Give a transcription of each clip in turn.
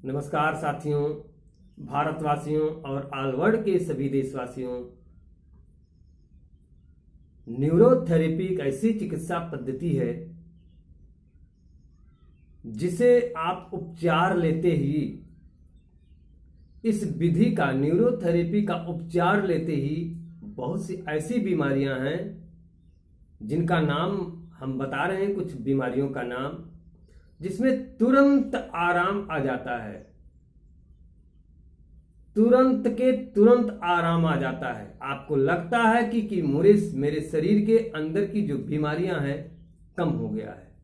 नमस्कार साथियों, भारतवासियों और ऑल वर्ल्ड के सभी देशवासियों। न्यूरोथेरेपी एक ऐसी चिकित्सा पद्धति है जिसे आप उपचार लेते ही इस विधि का न्यूरोथेरेपी का उपचार लेते ही बहुत सी ऐसी बीमारियां हैं जिनका नाम हम बता रहे हैं, कुछ बीमारियों का नाम, जिसमें तुरंत आराम आ जाता है। तुरंत के तुरंत आराम आ जाता है। आपको लगता है कि मेरे शरीर के अंदर की जो बीमारियां हैं कम हो गया है।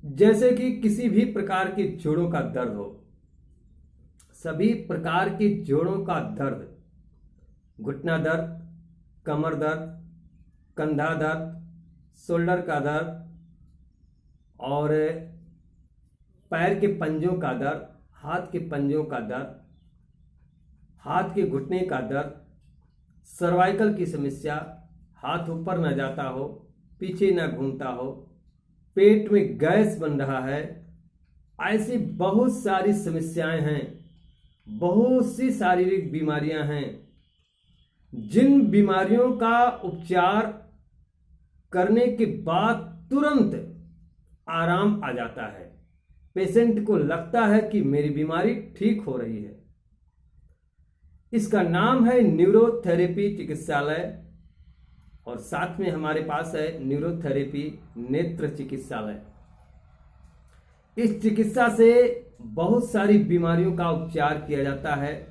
जैसे कि किसी भी प्रकार के जोड़ों का दर्द हो, सभी प्रकार के जोड़ों का दर्द, घुटना दर्द, कमर दर्द, कंधा दर्द, शोल्डर का दर्द और पैर के पंजों का दर्द, हाथ के पंजों का दर्द, हाथ के घुटने का दर्द, सर्वाइकल की समस्या, हाथ ऊपर न जाता हो, पीछे न घूमता हो, पेट में गैस बन रहा है, ऐसी बहुत सारी समस्याएं हैं, बहुत सी शारीरिक बीमारियां हैं जिन बीमारियों का उपचार करने के बाद तुरंत आराम आ जाता है। पेशेंट को लगता है कि मेरी बीमारी ठीक हो रही है। इसका नाम है न्यूरोथेरेपी चिकित्सालय और साथ में हमारे पास है न्यूरोथेरेपी नेत्र चिकित्सालय। इस चिकित्सा से बहुत सारी बीमारियों का उपचार किया जाता है।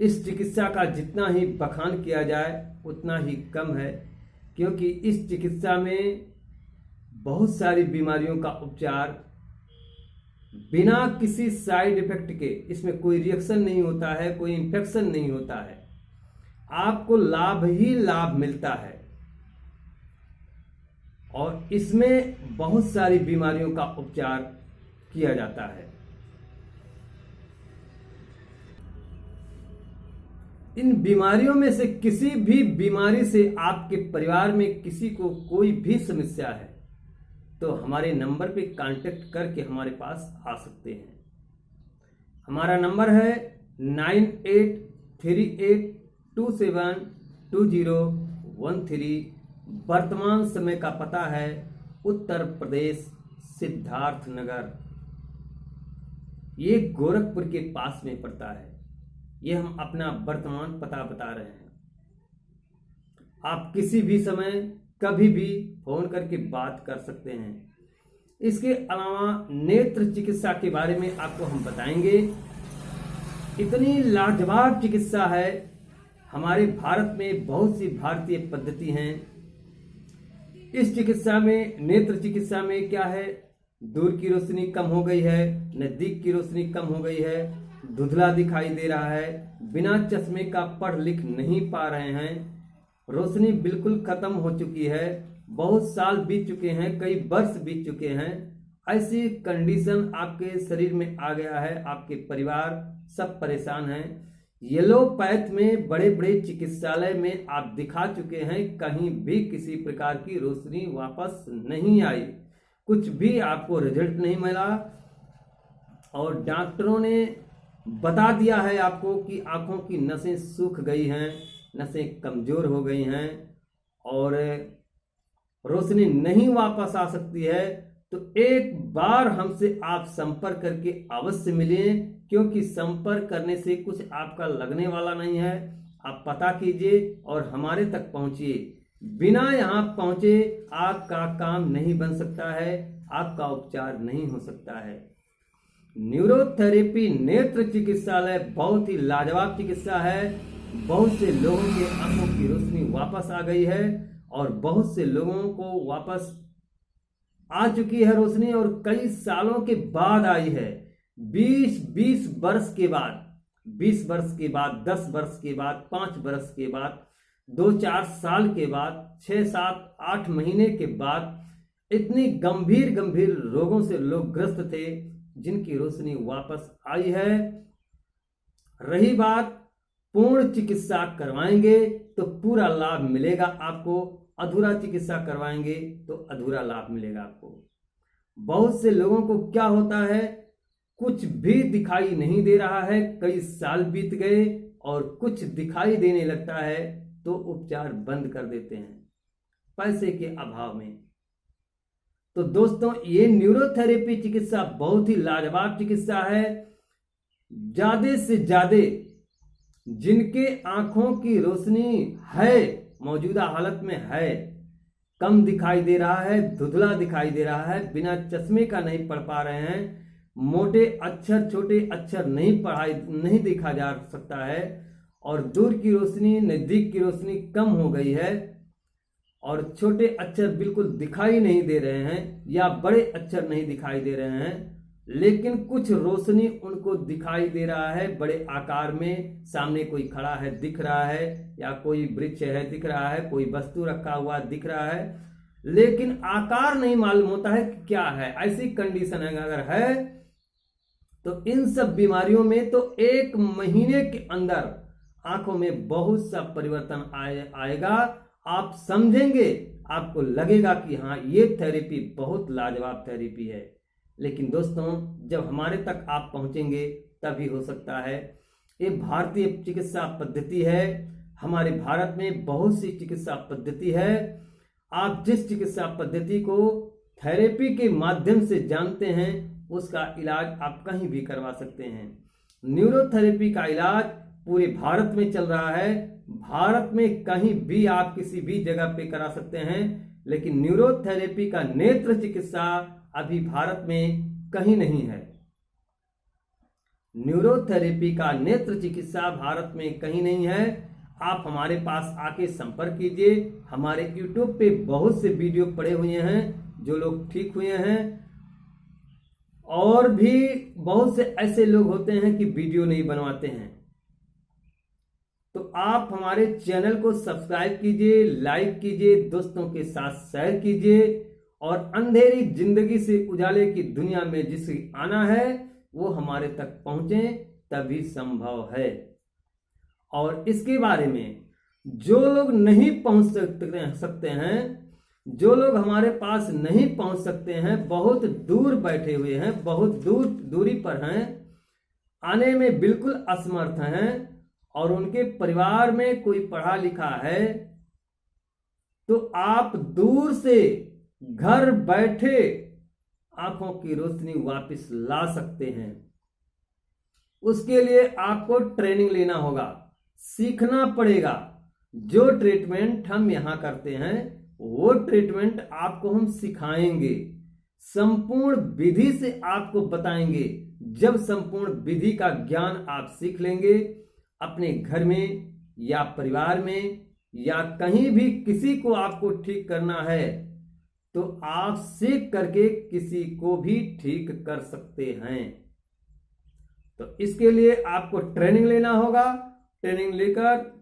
इस चिकित्सा का जितना ही बखान किया जाए उतना ही कम है, क्योंकि इस चिकित्सा में बहुत सारी बीमारियों का उपचार बिना किसी साइड इफेक्ट के, इसमें कोई रिएक्शन नहीं होता है, कोई इन्फेक्शन नहीं होता है, आपको लाभ ही लाभ मिलता है। और इसमें बहुत सारी बीमारियों का उपचार किया जाता है। इन बीमारियों में से किसी भी बीमारी से आपके परिवार में किसी को कोई भी समस्या है तो हमारे नंबर पे कांटेक्ट करके हमारे पास आ सकते हैं। हमारा नंबर है 9838272013। वर्तमान समय का पता है उत्तर प्रदेश, सिद्धार्थ नगर। ये गोरखपुर के पास में पड़ता है। ये हम अपना वर्तमान पता बता रहे हैं। आप किसी भी समय कभी भी फोन करके बात कर सकते हैं। इसके अलावा नेत्र चिकित्सा के बारे में आपको हम बताएंगे। इतनी लाजवाब चिकित्सा है। हमारे भारत में बहुत सी भारतीय पद्धति हैं। इस चिकित्सा में, नेत्र चिकित्सा में क्या है, दूर की रोशनी कम हो गई है, नजदीक की रोशनी कम हो गई है, धुंधला दिखाई दे रहा है, बिना चश्मे का पढ़ लिख नहीं पा रहे हैं, रोशनी बिल्कुल खत्म हो चुकी है, बहुत साल बीत चुके हैं, कई वर्ष बीत चुके हैं, ऐसी कंडीशन आपके शरीर में आ गया है, आपके परिवार सब परेशान हैं। येलोपैथ में बड़े बड़े चिकित्सालय में आप दिखा चुके हैं, कहीं भी किसी प्रकार की रोशनी वापस नहीं आई, कुछ भी आपको रिजल्ट नहीं मिला। और डॉक्टरों ने बता दिया है आपको कि आंखों की नसें सूख गई हैं, नसें कमजोर हो गई हैं और रोशनी नहीं वापस आ सकती है। तो एक बार हमसे आप संपर्क करके अवश्य मिलिए, क्योंकि संपर्क करने से कुछ आपका लगने वाला नहीं है। आप पता कीजिए और हमारे तक पहुंचिए। बिना यहाँ पहुंचे आपका काम नहीं बन सकता है, आपका उपचार नहीं हो सकता है। न्यूरोथेरेपी नेत्र चिकित्सालय बहुत ही लाजवाब चिकित्सा है। बहुत से लोगों के आंखों की रोशनी वापस आ गई है और बहुत से लोगों को वापस आ चुकी है रोशनी, और कई सालों के बाद आई है। 20 वर्ष के बाद, 20 वर्ष के बाद, 10 वर्ष के बाद, 5 वर्ष के बाद, 2-4 साल के बाद, 6-7-8 महीने के बाद इतनी गंभीर गंभीर रोगों से लोग ग्रस्त थे जिनकी रोशनी वापस आई है। रही बात पूर्ण चिकित्सा करवाएंगे तो पूरा लाभ मिलेगा आपको, अधूरा चिकित्सा करवाएंगे तो अधूरा लाभ मिलेगा आपको। बहुत से लोगों को क्या होता है, कुछ भी दिखाई नहीं दे रहा है, कई साल बीत गए और कुछ दिखाई देने लगता है तो उपचार बंद कर देते हैं पैसे के अभाव में। तो दोस्तों, ये न्यूरोथेरेपी चिकित्सा बहुत ही लाजवाब चिकित्सा है। ज्यादा से ज्यादा जिनके आंखों की रोशनी है, मौजूदा हालत में है, कम दिखाई दे रहा है, धुंधला दिखाई दे रहा है, बिना चश्मे का नहीं पढ़ पा रहे हैं, मोटे अक्षर छोटे अक्षर नहीं देखा जा सकता है, और दूर की रोशनी नजदीक की रोशनी कम हो गई है, और छोटे अक्षर बिल्कुल दिखाई नहीं दे रहे हैं या बड़े अक्षर नहीं दिखाई दे रहे हैं, लेकिन कुछ रोशनी उनको दिखाई दे रहा है बड़े आकार में। सामने कोई खड़ा है दिख रहा है, या कोई वृक्ष है दिख रहा है, कोई वस्तु रखा हुआ दिख रहा है, लेकिन आकार नहीं मालूम होता है कि क्या है। ऐसी कंडीशन अगर है तो इन सब बीमारियों में तो 1 महीने के अंदर आंखों में बहुत सा परिवर्तन आएगा। आप समझेंगे, आपको लगेगा कि हाँ, ये थेरेपी बहुत लाजवाब थेरेपी है। लेकिन दोस्तों, जब हमारे तक आप पहुंचेंगे तभी हो सकता है। ये भारतीय चिकित्सा पद्धति है। हमारे भारत में बहुत सी चिकित्सा पद्धति है। आप जिस चिकित्सा पद्धति को थेरेपी के माध्यम से जानते हैं, उसका इलाज आप कहीं भी करवा सकते हैं। न्यूरोथेरेपी का इलाज पूरे भारत में चल रहा है। भारत में कहीं भी आप किसी भी जगह पे करा सकते हैं, लेकिन न्यूरोथेरेपी का नेत्र चिकित्सा अभी भारत में कहीं नहीं है। न्यूरोथेरेपी का नेत्र चिकित्सा भारत में कहीं नहीं है। आप हमारे पास आके संपर्क कीजिए। हमारे YouTube पे बहुत से वीडियो पड़े हुए हैं जो लोग ठीक हुए हैं, और भी बहुत से ऐसे लोग होते हैं कि वीडियो नहीं बनवाते हैं। तो आप हमारे चैनल को सब्सक्राइब कीजिए, लाइक कीजिए, दोस्तों के साथ शेयर कीजिए, और अंधेरी जिंदगी से उजाले की दुनिया में जिसे आना है वो हमारे तक पहुंचे तभी संभव है। और इसके बारे में जो लोग नहीं पहुंच सकते हैं, जो लोग हमारे पास नहीं पहुंच सकते हैं, बहुत दूर बैठे हुए हैं, बहुत दूरी पर हैं, आने में बिल्कुल असमर्थ हैं, और उनके परिवार में कोई पढ़ा लिखा है, तो आप दूर से घर बैठे आंखों की रोशनी वापस ला सकते हैं। उसके लिए आपको ट्रेनिंग लेना होगा, सीखना पड़ेगा। जो ट्रीटमेंट हम यहां करते हैं वो ट्रीटमेंट आपको हम सिखाएंगे, संपूर्ण विधि से आपको बताएंगे। जब संपूर्ण विधि का ज्ञान आप सीख लेंगे, अपने घर में या परिवार में या कहीं भी किसी को आपको ठीक करना है, तो आप सीख करके किसी को भी ठीक कर सकते हैं। तो इसके लिए आपको ट्रेनिंग लेना होगा। ट्रेनिंग लेकर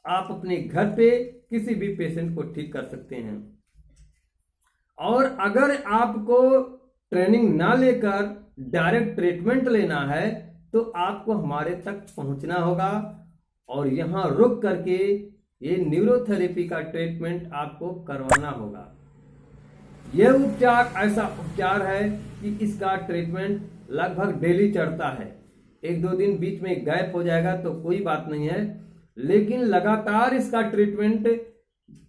आप अपने घर पे किसी भी पेशेंट को ठीक कर सकते हैं। और अगर आपको ट्रेनिंग ना लेकर डायरेक्ट ट्रीटमेंट लेना है, तो आपको हमारे तक पहुंचना होगा और यहां रुक करके ये न्यूरोथेरेपी का ट्रीटमेंट आपको करवाना होगा। यह उपचार ऐसा उपचार है कि इसका ट्रीटमेंट लगभग डेली चढ़ता है। 1-2 दिन बीच में गैप हो जाएगा तो कोई बात नहीं है, लेकिन लगातार इसका ट्रीटमेंट,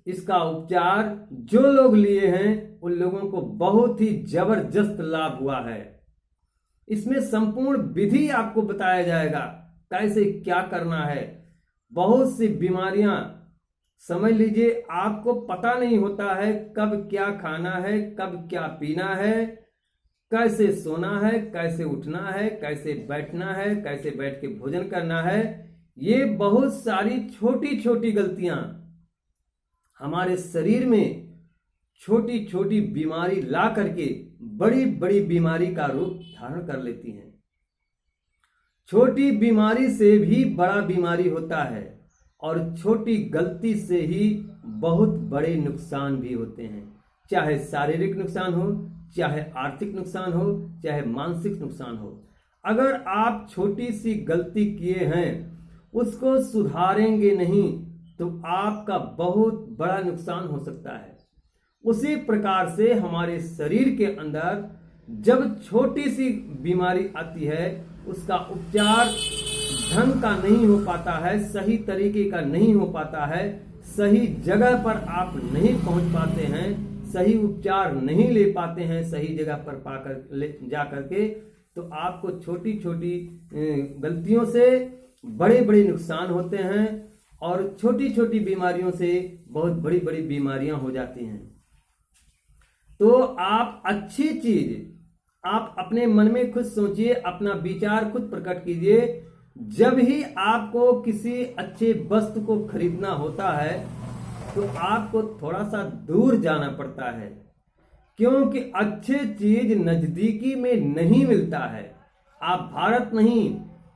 इसका उपचार जो लोग लिए हैं उन लोगों को बहुत ही जबरदस्त लाभ हुआ है। इसमें संपूर्ण विधि आपको बताया जाएगा, कैसे क्या करना है। बहुत सी बीमारियां, समझ लीजिए, आपको पता नहीं होता है कब क्या खाना है, कब क्या पीना है, कैसे सोना है, कैसे उठना है, कैसे बैठना है, कैसे बैठ के भोजन करना है। ये बहुत सारी छोटी छोटी गलतियां हमारे शरीर में छोटी छोटी बीमारी ला करके बड़ी बड़ी बीमारी का रूप धारण कर लेती हैं। छोटी बीमारी से भी बड़ा बीमारी होता है, और छोटी गलती से ही बहुत बड़े नुकसान भी होते हैं। चाहे शारीरिक नुकसान हो, चाहे आर्थिक नुकसान हो, चाहे मानसिक नुकसान हो। अगर आप छोटी सी गलती किए हैं, उसको सुधारेंगे नहीं, तो आपका बहुत बड़ा नुकसान हो सकता है। उसी प्रकार से हमारे शरीर के अंदर जब छोटी सी बीमारी आती है उसका उपचार ढंग का नहीं हो पाता है, सही तरीके का नहीं हो पाता है, सही जगह पर आप नहीं पहुंच पाते हैं, सही उपचार नहीं ले पाते हैं सही जगह पर पाकर जा करके, तो आपको छोटी छोटी गलतियों से बड़े बड़े नुकसान होते हैं और छोटी छोटी बीमारियों से बहुत बड़ी बड़ी बीमारियां हो जाती हैं। तो आप अच्छी चीज आप अपने मन में खुद सोचिए, अपना विचार खुद प्रकट कीजिए। जब ही आपको किसी अच्छे वस्तु को खरीदना होता है तो आपको थोड़ा सा दूर जाना पड़ता है, क्योंकि अच्छे चीज नजदीकी में नहीं मिलता है। आप भारत नहीं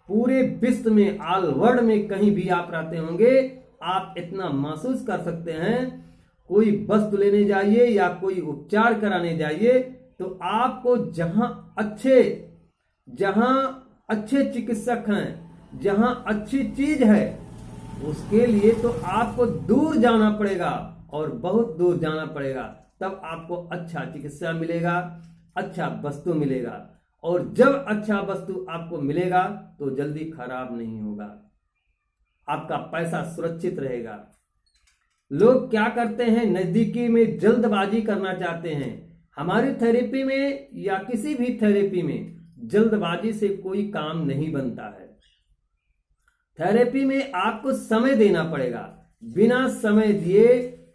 पूरे विश्व में, ऑल वर्ल्ड में कहीं भी आप रहते होंगे, आप इतना महसूस कर सकते हैं। कोई वस्तु लेने जाइए या कोई उपचार कराने जाइए तो आपको जहां अच्छे चिकित्सक हैं, जहां अच्छी चीज है, उसके लिए तो आपको दूर जाना पड़ेगा और बहुत दूर जाना पड़ेगा, तब आपको अच्छा चिकित्सा मिलेगा, अच्छा वस्तु मिलेगा। और जब अच्छा वस्तु आपको मिलेगा तो जल्दी खराब नहीं होगा, आपका पैसा सुरक्षित रहेगा। लोग क्या करते हैं, नजदीकी में जल्दबाजी करना चाहते हैं। हमारी थेरेपी में या किसी भी थेरेपी में जल्दबाजी से कोई काम नहीं बनता है। थेरेपी में आपको समय देना पड़ेगा, बिना समय दिए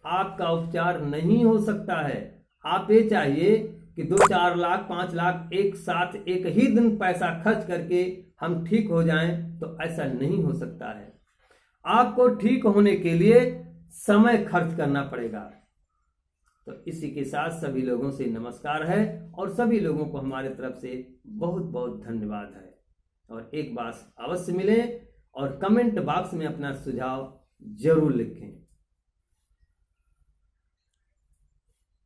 आपका उपचार नहीं हो सकता है। आप ये चाहिए कि 2-4 लाख 5 लाख एक साथ एक ही दिन पैसा खर्च करके हम ठीक हो जाएं, तो ऐसा नहीं हो सकता है। आपको ठीक होने के लिए समय खर्च करना पड़ेगा। तो इसी के साथ सभी लोगों से नमस्कार है और सभी लोगों को हमारे तरफ से बहुत बहुत धन्यवाद है। और एक बात अवश्य मिले और कमेंट बॉक्स में अपना सुझाव जरूर लिखें।